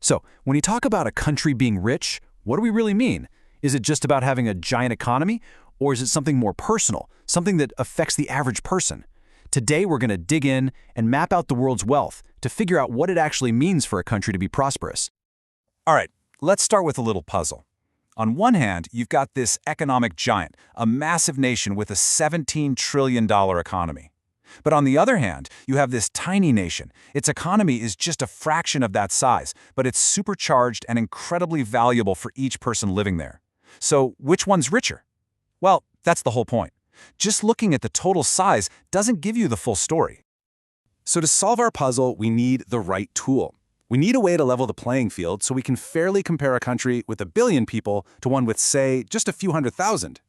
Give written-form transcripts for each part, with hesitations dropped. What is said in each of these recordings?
So, when you talk about a country being rich, what do we really mean? Is it just about having a giant economy? Or is it something more personal, something that affects the average person? Today, we're going to dig in and map out the world's wealth to figure out what it actually means for a country to be prosperous. All right, let's start with a little puzzle. On one hand, you've got this economic giant, a massive nation with a $17 trillion economy. But on the other hand, you have this tiny nation. Its economy is just a fraction of that size, but it's supercharged and incredibly valuable for each person living there. So which one's richer? Well, that's the whole point. Just looking at the total size doesn't give you the full story. So to solve our puzzle, we need the right tool. We need a way to level the playing field so we can fairly compare a country with 1 billion people to one with, say, just a few 100,000.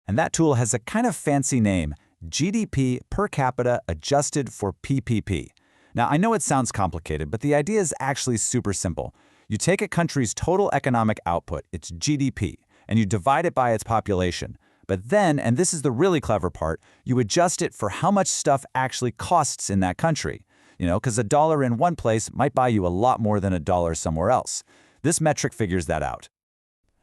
And that tool has a kind of fancy name, GDP per capita adjusted for PPP. Now, I know it sounds complicated, but the idea is actually super simple. You take a country's total economic output, its GDP, and you divide it by its population. But then, and this is the really clever part, you adjust it for how much stuff actually costs in that country. Because $1 in one place might buy you a lot more than $1 somewhere else. This metric figures that out.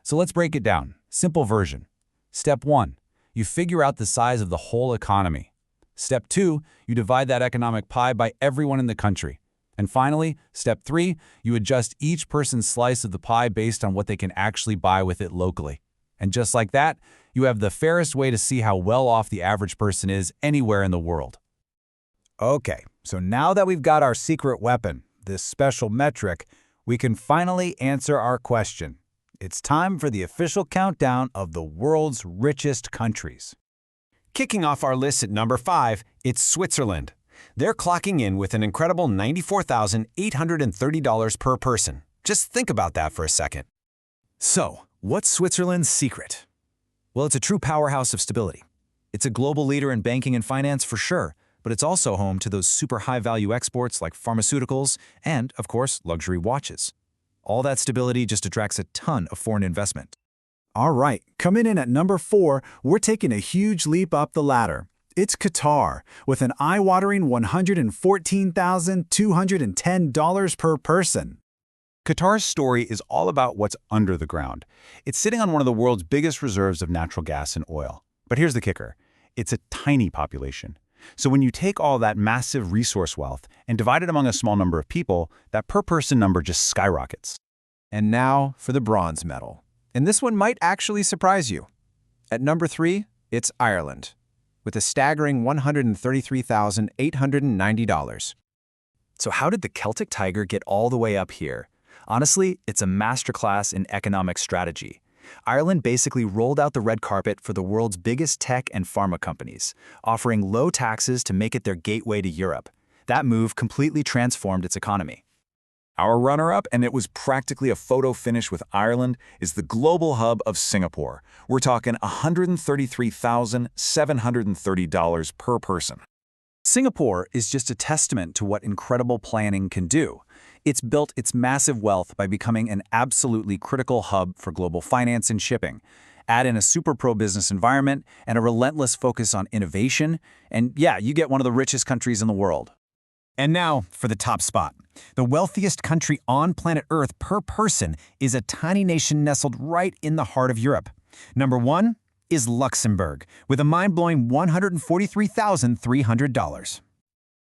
So let's break it down. Simple version. Step 1. You figure out the size of the whole economy. Step 2. You divide that economic pie by everyone in the country. And finally, step 3. You adjust each person's slice of the pie based on what they can actually buy with it locally. And just like that, you have the fairest way to see how well off the average person is anywhere in the world. Okay, so now that we've got our secret weapon, this special metric, we can finally answer our question. It's time for the official countdown of the world's richest countries. Kicking off our list at number 5, it's Switzerland. They're clocking in with an incredible $94,830 per person. Just think about that for a second. So, what's Switzerland's secret? Well, it's a true powerhouse of stability. It's a global leader in banking and finance for sure, but it's also home to those super high-value exports like pharmaceuticals and, of course, luxury watches. All that stability just attracts a ton of foreign investment. All right, coming in at number 4, we're taking a huge leap up the ladder. It's Qatar, with an eye-watering $114,210 per person. Qatar's story is all about what's under the ground. It's sitting on one of the world's biggest reserves of natural gas and oil. But here's the kicker. It's a tiny population. So when you take all that massive resource wealth and divide it among a small number of people, that per-person number just skyrockets. And now for the bronze medal. And this one might actually surprise you. At number 3, it's Ireland, with a staggering $133,890. So how did the Celtic Tiger get all the way up here? Honestly, it's a masterclass in economic strategy. Ireland basically rolled out the red carpet for the world's biggest tech and pharma companies, offering low taxes to make it their gateway to Europe. That move completely transformed its economy. Our runner-up, and it was practically a photo finish with Ireland, is the global hub of Singapore. We're talking $133,730 per person. Singapore is just a testament to what incredible planning can do. It's built its massive wealth by becoming an absolutely critical hub for global finance and shipping. Add in a super pro-business environment and a relentless focus on innovation, and yeah, you get one of the richest countries in the world. And now for the top spot. The wealthiest country on planet Earth per person is a tiny nation nestled right in the heart of Europe. Number 1 is Luxembourg, with a mind-blowing $143,300.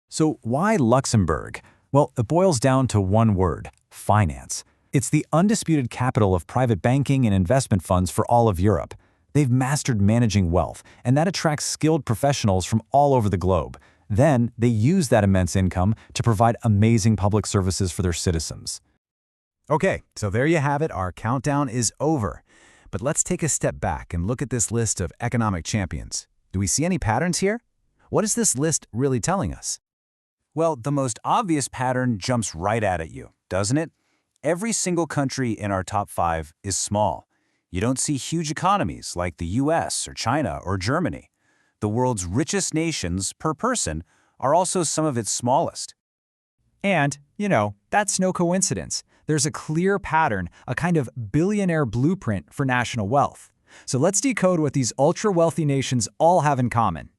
So why Luxembourg? Well, it boils down to one word: finance. It's the undisputed capital of private banking and investment funds for all of Europe. They've mastered managing wealth, and that attracts skilled professionals from all over the globe. Then, they use that immense income to provide amazing public services for their citizens. Okay, so there you have it. Our countdown is over. But let's take a step back and look at this list of economic champions. Do we see any patterns here? What is this list really telling us? Well, the most obvious pattern jumps right out at you, doesn't it? Every single country in our top 5 is small. You don't see huge economies like the US or China or Germany. The world's richest nations per person are also some of its smallest. And, that's no coincidence. There's a clear pattern, a kind of billionaire blueprint for national wealth. So let's decode what these ultra-wealthy nations all have in common.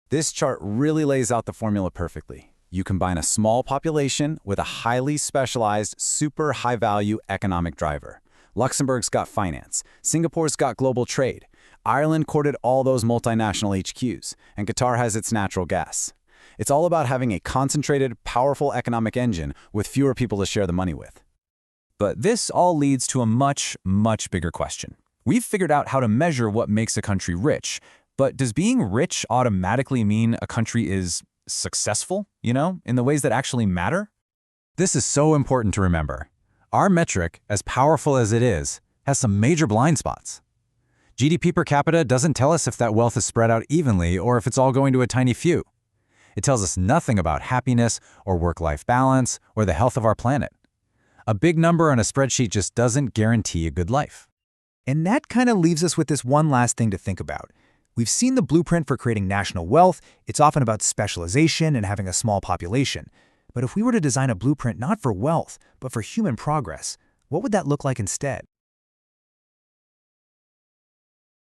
This chart really lays out the formula perfectly. You combine a small population with a highly specialized, super high-value economic driver. Luxembourg's got finance, Singapore's got global trade, Ireland courted all those multinational HQs, and Qatar has its natural gas. It's all about having a concentrated, powerful economic engine with fewer people to share the money with. But this all leads to a much, much bigger question. We've figured out how to measure what makes a country rich, but does being rich automatically mean a country is successful, in the ways that actually matter? This is so important to remember. Our metric, as powerful as it is, has some major blind spots. GDP per capita doesn't tell us if that wealth is spread out evenly or if it's all going to a tiny few. It tells us nothing about happiness or work-life balance or the health of our planet. A big number on a spreadsheet just doesn't guarantee a good life. And that kind of leaves us with this one last thing to think about. We've seen the blueprint for creating national wealth. It's often about specialization and having a small population. But if we were to design a blueprint not for wealth, but for human progress, what would that look like instead?